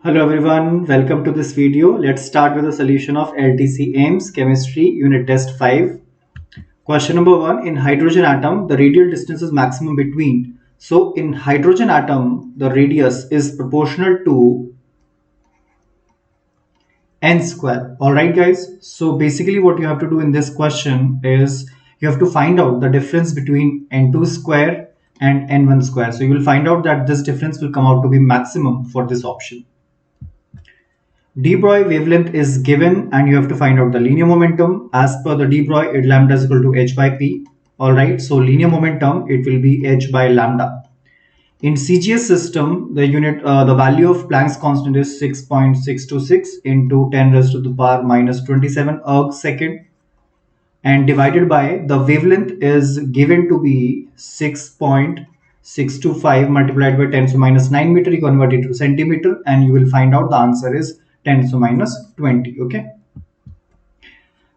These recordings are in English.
Hello everyone, welcome to this video. Let's start with the solution of LTC AIIMS Chemistry Unit Test 5. Question number 1. In hydrogen atom, the radial distance is maximum between. So in hydrogen atom, the radius is proportional to n square. Alright guys, so basically what you have to do in this question is you have to find out the difference between n2 square and n1 square. So you will find out that this difference will come out to be maximum for this option. De Broglie wavelength is given and you have to find out the linear momentum. As per the De Broglie, lambda is equal to h by p. Alright, so linear momentum, it will be h by lambda. In CGS system, the value of Planck's constant is 6.626 into 10 raised to the power minus 27 erg second, and divided by the wavelength is given to be 6.625 multiplied by 10 to the minus 9 meter. You convert it to centimeter and you will find out the answer is 10 to the minus 20. Okay.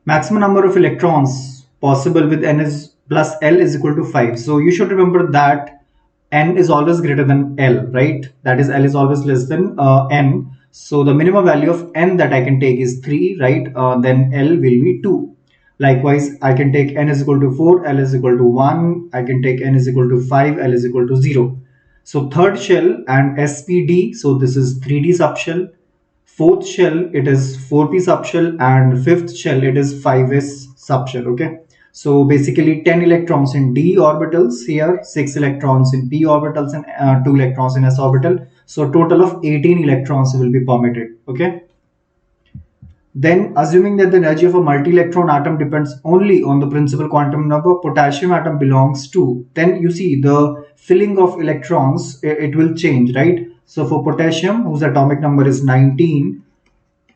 Maximum number of electrons possible with n is plus L is equal to 5. So you should remember that n is always greater than L, right? That is L is always less than n. So the minimum value of n that I can take is 3, right? Then L will be 2. Likewise, I can take n is equal to 4, L is equal to 1. I can take n is equal to 5, L is equal to 0. So third shell and SPD, so this is 3D subshell. Fourth shell, it is 4p subshell, and fifth shell, it is 5s subshell. Okay. So basically 10 electrons in d orbitals here, 6 electrons in p orbitals, and 2 electrons in s orbital. So total of 18 electrons will be permitted. Okay. Then assuming that the energy of a multi-electron atom depends only on the principal quantum number potassium atom belongs to, then you see the filling of electrons, it will change, right? So for potassium, whose atomic number is 19,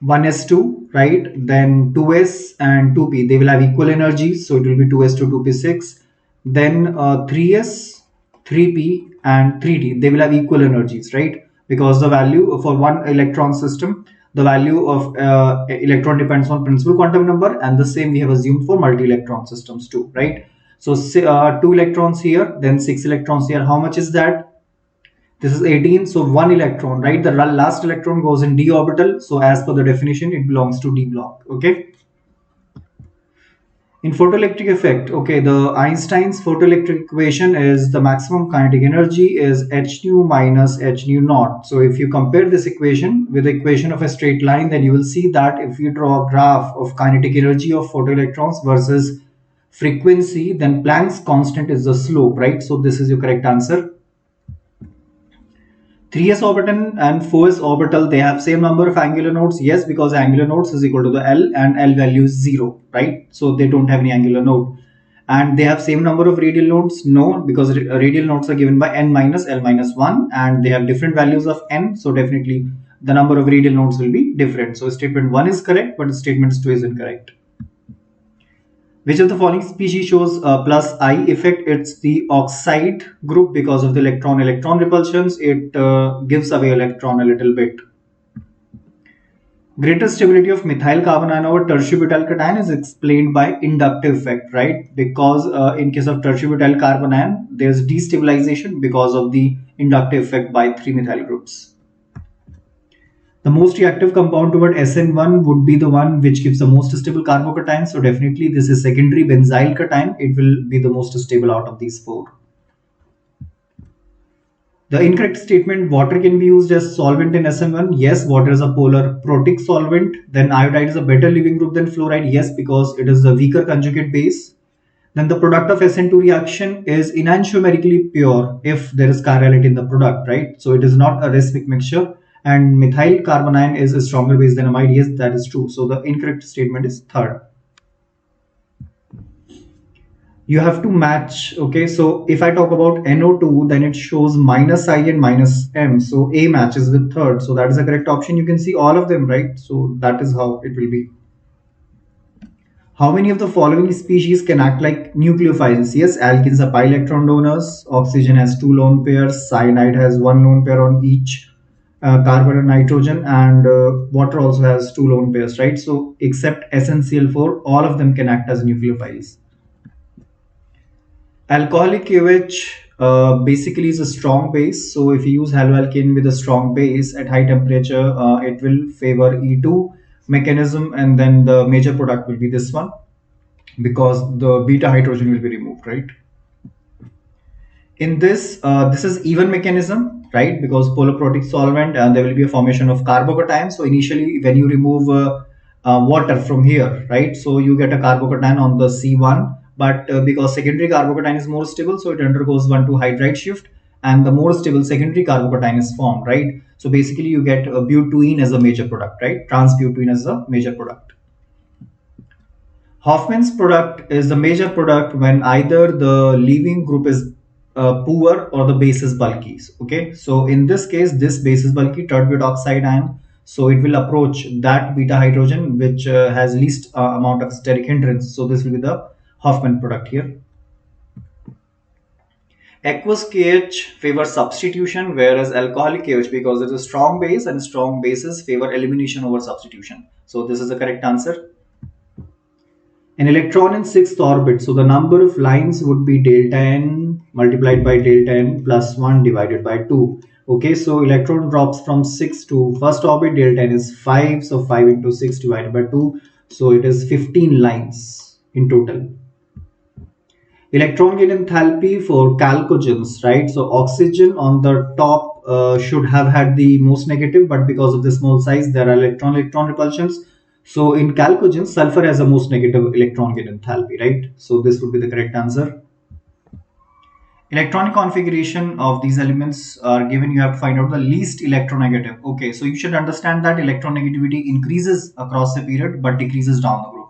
1s2, right? Then 2s and 2p, they will have equal energies. So it will be 2s2, 2p6. Then 3s, 3p and 3d, they will have equal energies, right? Because the value for one electron system, the value of electron depends on principal quantum number, and the same we have assumed for multi-electron systems too, right? So 2 electrons here, then 6 electrons here. How much is that? This is 18, so 1 electron, right? The last electron goes in d orbital, so as per the definition, it belongs to d block. Okay. In photoelectric effect, okay, the Einstein's photoelectric equation is the maximum kinetic energy is h nu minus h nu naught. So if you compare this equation with the equation of a straight line, then you will see that if you draw a graph of kinetic energy of photoelectrons versus frequency, then Planck's constant is the slope, right? So this is your correct answer. 3s orbital and 4s orbital, they have same number of angular nodes. Yes, because angular nodes is equal to the L, and L value is 0, right? So they don't have any angular node. And they have same number of radial nodes. No, because radial nodes are given by n minus L minus 1, and they have different values of n. So definitely the number of radial nodes will be different. So statement 1 is correct, but statement 2 is incorrect. Which of the following species shows plus I effect? It's the oxide group. Because of the electron-electron repulsions, it gives away electron a little bit. Greater stability of methyl carbanion over tertiary-butyl cation is explained by inductive effect, right? Because in case of tertiary-butyl carbanion, there's destabilization because of the inductive effect by 3 methyl groups. The most reactive compound toward SN1 would be the one which gives the most stable carbocation. So definitely this is secondary benzyl cation. It will be the most stable out of these 4. The incorrect statement, water can be used as solvent in SN1. Yes, water is a polar protic solvent. Then iodide is a better leaving group than fluoride. Yes, because it is the weaker conjugate base. Then the product of SN2 reaction is enantiomerically pure if there is chirality in the product, right? So it is not a reciproc mixture. And methyl carbanion is a stronger base than amide. Yes, that is true. So the incorrect statement is third. You have to match. Okay, so if I talk about NO2, then it shows minus I and minus M. So A matches with third. So that is the correct option. You can see all of them, right? So that is how it will be. How many of the following species can act like nucleophiles? Yes, alkenes are pi electron donors. Oxygen has 2 lone pairs. Cyanide has 1 lone pair on each. Carbon and nitrogen, and water also has 2 lone pairs, right? So except SnCl4, all of them can act as nucleophiles. Alcoholic KOH basically is a strong base. So if you use haloalkane with a strong base at high temperature, it will favor E2 mechanism, and then the major product will be this one, because the beta hydrogen will be removed, right? In this, this is even mechanism, right? Because polar protic solvent, and there will be a formation of carbocation. So initially, when you remove water from here, right? So you get a carbocation on the C1, but because secondary carbocation is more stable, so it undergoes 1,2 hydride shift, and the more stable secondary carbocation is formed, right? So basically, you get butene as a major product, right? Transbutene as a major product. Hoffman's product is the major product when either the leaving group is poor or the base is bulky. Okay, so in this case, this base is bulky, tert oxide ion. So it will approach that beta hydrogen which has least amount of steric hindrance. So this will be the Hoffman product here. Aqueous KH favors substitution, whereas alcoholic KH, because it's a strong base and strong bases favor elimination over substitution. So this is the correct answer. An electron in sixth orbit, so the number of lines would be delta n multiplied by delta n plus 1 divided by 2. Okay, so electron drops from 6 to first orbit, delta n is 5, so 5 into 6 divided by 2, so it is 15 lines in total. Electron gain enthalpy for chalcogens, right? So oxygen on the top should have had the most negative, but because of the small size, there are electron repulsions. So in chalcogens, sulfur has the most negative electron gain enthalpy, right? So this would be the correct answer. Electronic configuration of these elements are given. You have to find out the least electronegative. Okay, so you should understand that electronegativity increases across the period but decreases down the group.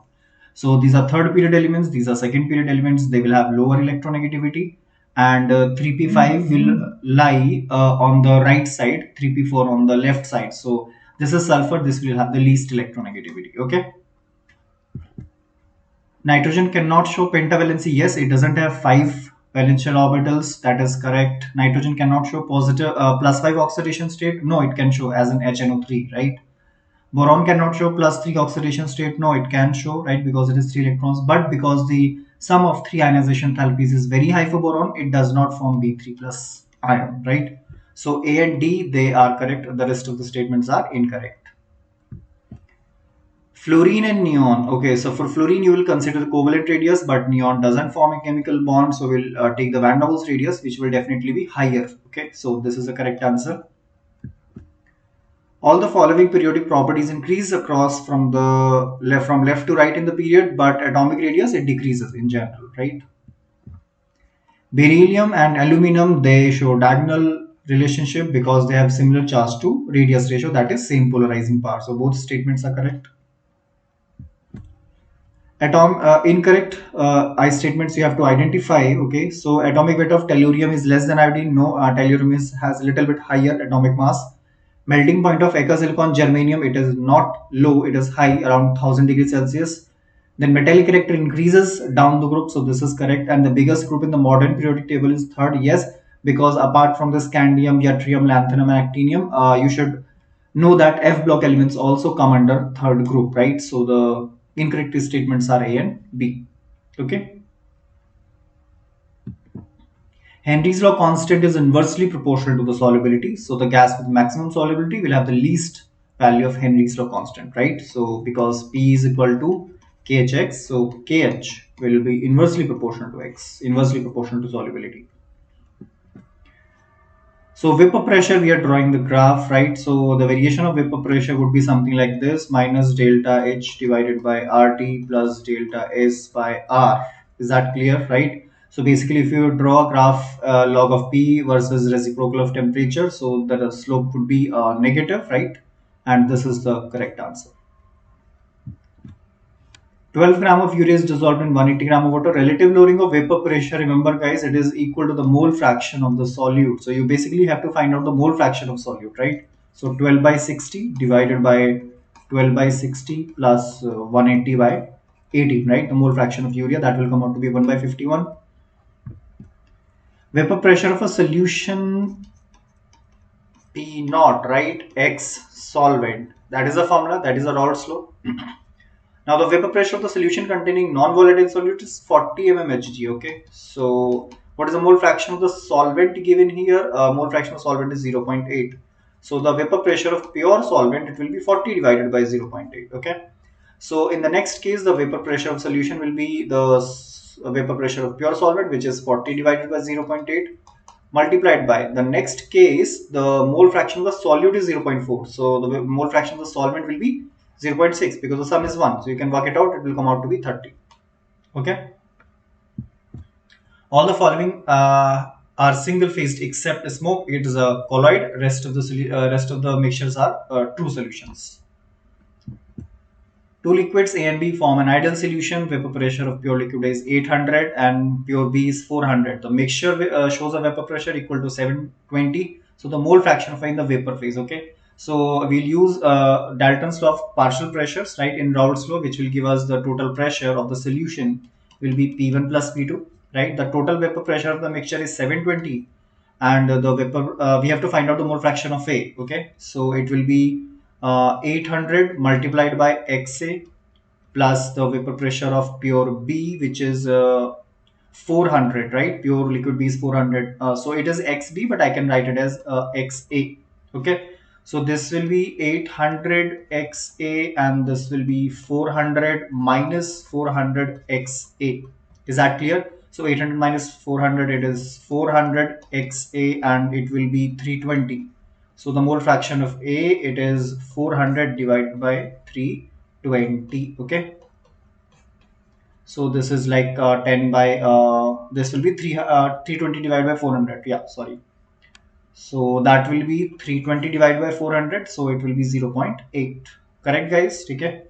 So these are third period elements, these are second period elements, they will have lower electronegativity, and 3p5 will lie on the right side, 3p4 on the left side. So this is sulfur, this will have the least electronegativity. Okay. Nitrogen cannot show pentavalency. Yes, it doesn't have 5 valential orbitals. That is correct. Nitrogen cannot show positive plus 5 oxidation state. No, it can show as an HNO3, right? Boron cannot show plus 3 oxidation state. No, it can show, right? Because it is 3 electrons. But because the sum of 3 ionization enthalpies is very high for boron, it does not form B3 plus ion, right? So A and D, they are correct. The rest of the statements are incorrect. Fluorine and neon. Okay, so for fluorine, you will consider the covalent radius, but neon doesn't form a chemical bond. So we'll take the Van der Waals radius, which will definitely be higher. Okay, so this is the correct answer. All the following periodic properties increase across from left to right in the period, but atomic radius, it decreases in general, right? Beryllium and aluminum, they show diagonal relationship because they have similar charge to radius ratio, that is same polarizing power. So both statements are correct. Incorrect I statements you have to identify. Okay, so atomic weight of tellurium is less than iodine. No, tellurium has a little bit higher atomic mass. Melting point of eka silicon germanium, it is not low, it is high, around 1000 degrees Celsius. Then metallic character increases down the group, so this is correct. And the biggest group in the modern periodic table is third. Yes, because apart from the scandium, yttrium, lanthanum, and actinium, you should know that F block elements also come under third group, right? So the incorrect statements are A and B. Okay. Henry's law constant is inversely proportional to the solubility. So the gas with maximum solubility will have the least value of Henry's law constant, right? So because P is equal to KHX, so KH will be inversely proportional to X, inversely proportional to solubility. So vapor pressure, we are drawing the graph, right? So the variation of vapor pressure would be something like this: minus delta H divided by RT plus delta S by R. Is that clear, right? So basically, if you draw a graph log of P versus reciprocal of temperature, so the slope would be negative, right? And this is the correct answer. 12 gram of urea is dissolved in 180 gram of water. Relative lowering of vapor pressure, remember guys, it is equal to the mole fraction of the solute. So you basically have to find out the mole fraction of solute, right? So 12 by 60 divided by 12 by 60 plus 180 by 18, right? The mole fraction of urea, that will come out to be 1 by 51. Vapor pressure of a solution P naught, right? X solvent. That is a formula, that is a Raoult's law. Now the vapor pressure of the solution containing non-volatile solute is 40 mmHg. Okay, so What is the mole fraction of the solvent given here? Mole fraction of solvent is 0.8. So the vapor pressure of pure solvent, it will be 40 divided by 0.8. Okay. So in the next case, the vapor pressure of solution will be the vapor pressure of pure solvent, which is 40 divided by 0.8, multiplied by the next case, the mole fraction of the solute is 0.4. So the mole fraction of the solvent will be 0.6 because the sum is 1. So you can work it out. It will come out to be 30. Okay. All the following are single phased except smoke. It is a colloid. Rest of the mixtures are true solutions. Two liquids A and B form an ideal solution. Vapor pressure of pure liquid is 800 and pure B is 400. The mixture shows a vapor pressure equal to 720. So the mole fraction of A in the vapor phase. Okay. So we'll use Dalton's law of partial pressures, right, in Raoult's law, which will give us the total pressure of the solution will be P1 plus P2, right? The total vapor pressure of the mixture is 720, and the vapor we have to find out the mole fraction of A. Okay. So it will be 800 multiplied by XA plus the vapor pressure of pure B, which is 400, right? Pure liquid B is 400. So it is XB, but I can write it as XA. Okay. So this will be 800 XA and this will be 400 minus 400 XA. Is that clear? So 800 minus 400, it is 400 XA and it will be 320. So the mole fraction of A, it is 400 divided by 320. Okay. So this is like 10 by, this will be 320 divided by 400. Yeah, sorry. So that will be 320 divided by 400. So it will be 0.8. Correct, guys? Okay.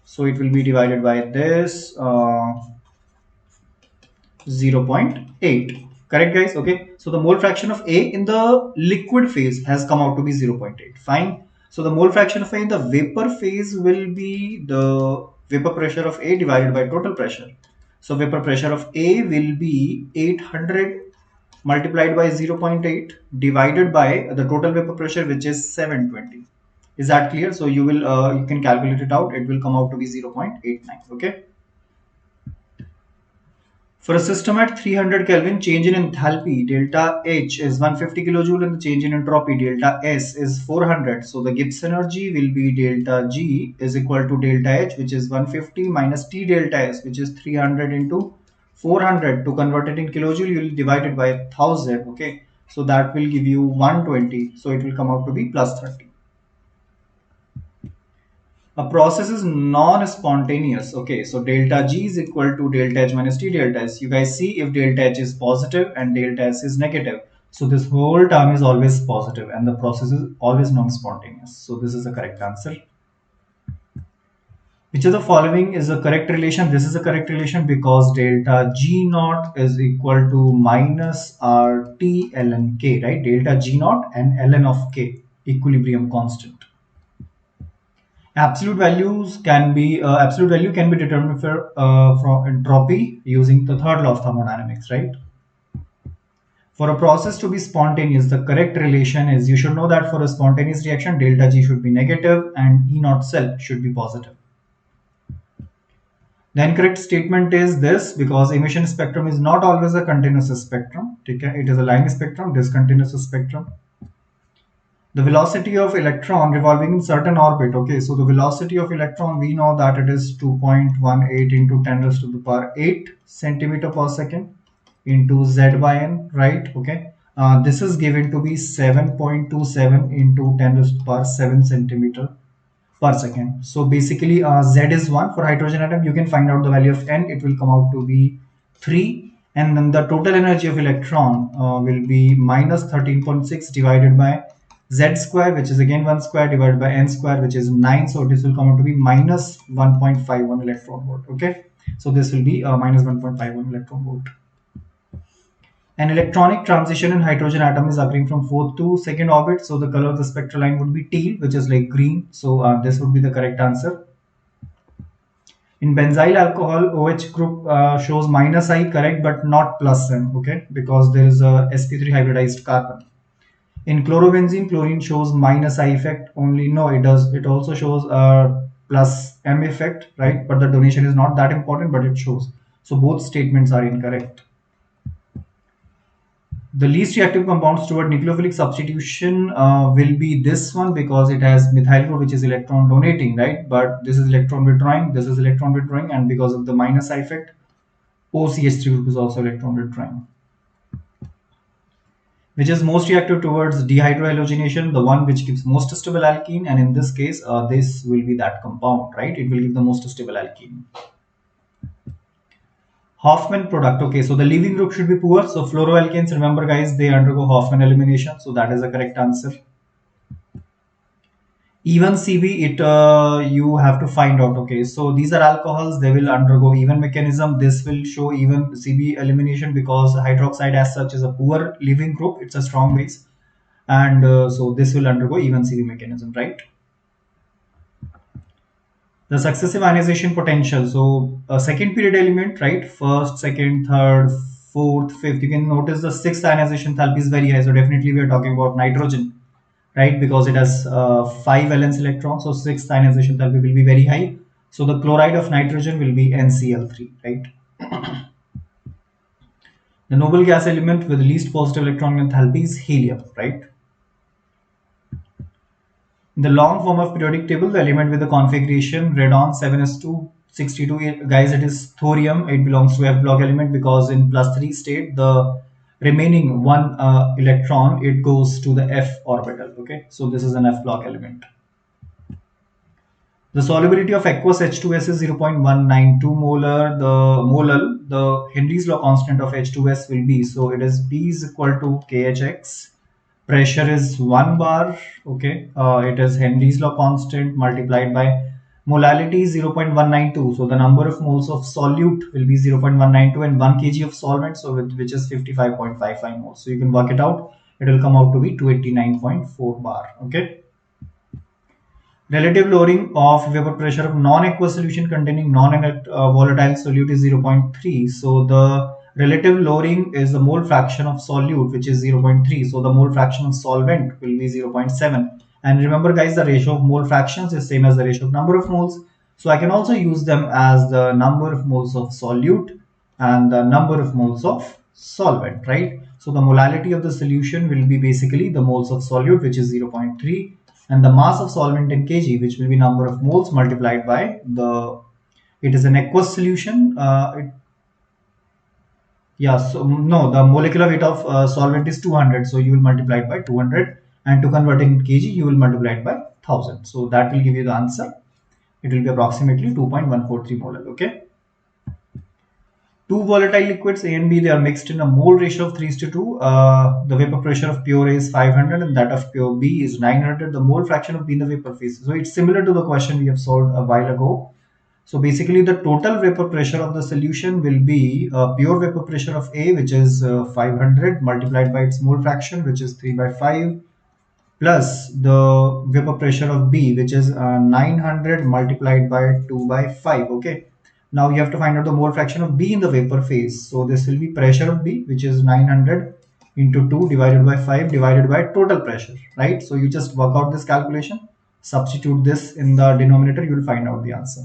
So it will be divided by this 0.8. Correct, guys? Okay. So the mole fraction of A in the liquid phase has come out to be 0.8. Fine. So the mole fraction of A in the vapor phase will be the vapor pressure of A divided by total pressure. So vapor pressure of A will be 800 multiplied by 0.8 divided by the total vapor pressure, which is 720. Is that clear? So you will you can calculate it out. It will come out to be 0.89. Okay. For a system at 300 Kelvin, change in enthalpy delta H is 150 kilojoule and the change in entropy delta S is 400. So the Gibbs energy will be delta G is equal to delta H, which is 150 minus T delta S, which is 300 into 400. To convert it in kilojoule, you will divide it by 1000. Okay. So that will give you 120. So it will come out to be plus 30. A process is non-spontaneous. Okay, so delta G is equal to delta H minus T delta S. You guys see if delta H is positive and delta S is negative. So this whole term is always positive and the process is always non-spontaneous. So this is the correct answer. Which of the following is a correct relation? This is a correct relation because delta G naught is equal to minus RT ln K, right? Delta G naught and ln of K, equilibrium constant. Absolute value can be determined from entropy using the third law of thermodynamics, right? For a process to be spontaneous, the correct relation is, you should know that for a spontaneous reaction, delta G should be negative and E naught cell should be positive. The incorrect statement is this, because emission spectrum is not always a continuous spectrum. It is a line spectrum, discontinuous spectrum. The velocity of electron revolving in certain orbit. Okay, so the velocity of electron, we know that it is 2.18 into 10 raised to the power 8 centimeter per second into z by n, right? Okay, this is given to be 7.27 into 10 raised to the power 7 centimeter per second. So basically z is 1 for hydrogen atom. You can find out the value of n. It will come out to be 3, and then the total energy of electron will be minus 13.6 divided by z square, which is again 1 square, divided by n square, which is 9. So this will come out to be minus 1.51 electron volt. Okay, so this will be minus 1.51 electron volt. An electronic transition in hydrogen atom is occurring from 4th to 2nd orbit. So the color of the spectral line would be teal, which is like green. So this would be the correct answer. In benzyl alcohol, OH group shows minus I, correct, but not plus M, okay, because there is a sp3 hybridized carbon. In chlorobenzene, chlorine shows minus I effect only. No, it does. It also shows plus M effect, right? But the donation is not that important, but it shows. So both statements are incorrect. The least reactive compounds toward nucleophilic substitution will be this one because it has methyl group which is electron donating, right? But this is electron withdrawing, this is electron withdrawing, and because of the minus side effect, OCH3 group is also electron withdrawing. Which is most reactive towards dehydrohalogenation, the one which gives most stable alkene, and in this case, this will be that compound, right? It will give the most stable alkene. Hoffman product. Okay, so the leaving group should be poor. So fluoroalkanes, remember guys, they undergo Hoffman elimination. So that is the correct answer. Even CB, you have to find out. Okay, so these are alcohols. They will undergo even mechanism. This will show even CB elimination because hydroxide as such is a poor leaving group. It's a strong base, and so this will undergo even CB mechanism, right? The successive ionization potential. So a second period element, right? First, second, third, fourth, fifth. You can notice the sixth ionization enthalpy is very high. So definitely we are talking about nitrogen, right? Because it has 5 valence electrons. So sixth ionization enthalpy will be very high. So the chloride of nitrogen will be NCl3, right? The noble gas element with the least positive electron enthalpy is helium, right? In the long form of periodic table, the element with the configuration radon 7s2 62, guys, it is thorium. It belongs to F block element because in +3 state, the remaining one electron, it goes to the F orbital. Okay, so this is an F block element. The solubility of aqueous H2S is 0.192 molar. The Henry's law constant of H2S will be, so it is B is equal to KHX. Pressure is 1 bar. Okay, it is Henry's law constant multiplied by molality is 0.192. So the number of moles of solute will be 0.192 and 1 kg of solvent, so which is 55.55 moles. So you can work it out. It will come out to be 289.4 bar. Okay. Relative lowering of vapor pressure of non-aqueous solution containing non-volatile solute is 0.3. So the relative lowering is the mole fraction of solute, which is 0.3. So the mole fraction of solvent will be 0.7. And remember guys, the ratio of mole fractions is same as the ratio of number of moles. So I can also use them as the number of moles of solute and the number of moles of solvent, right? So the molality of the solution will be basically the moles of solute, which is 0.3, and the mass of solvent in kg, which will be number of moles multiplied by the, it is an aqueous solution. So no, the molecular weight of solvent is 200, so you will multiply it by 200, and to convert it in kg, you will multiply it by 1000. So that will give you the answer. It will be approximately 2.143 molar. Okay. Two volatile liquids A and B, they are mixed in a mole ratio of 3:2. The vapor pressure of pure A is 500 and that of pure B is 900. The mole fraction of B in the vapor phase. So it's similar to the question we have solved a while ago. So basically the total vapor pressure of the solution will be pure vapor pressure of A, which is 500 multiplied by its mole fraction, which is 3/5, plus the vapor pressure of B, which is 900 multiplied by 2/5. Okay. Now you have to find out the mole fraction of B in the vapor phase. So this will be pressure of B, which is 900 into 2 divided by 5 divided by total pressure, right? So you just work out this calculation, substitute this in the denominator, you will find out the answer.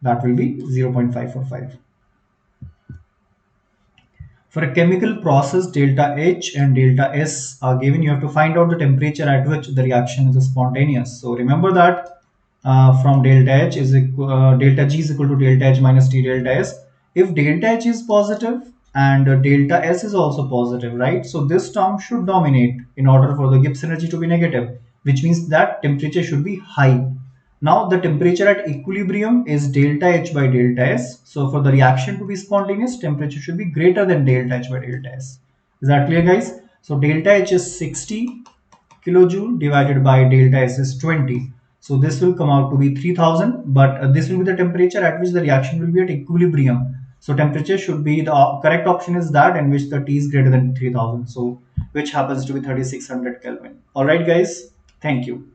That will be 0.545. For a chemical process, delta H and delta S are given. You have to find out the temperature at which the reaction is spontaneous. So remember that from delta G is equal to delta H minus T delta S. If delta H is positive and delta S is also positive, right? So this term should dominate in order for the Gibbs energy to be negative, which means that temperature should be high. Now the temperature at equilibrium is delta H by delta S. So for the reaction to be spontaneous, temperature should be greater than delta H by delta S. Is that clear, guys? So delta H is 60 kilojoule divided by delta S is 20. So this will come out to be 3000, but this will be the temperature at which the reaction will be at equilibrium. So temperature should be, the correct option is that in which the T is greater than 3000. So which happens to be 3600 Kelvin. All right, guys. Thank you.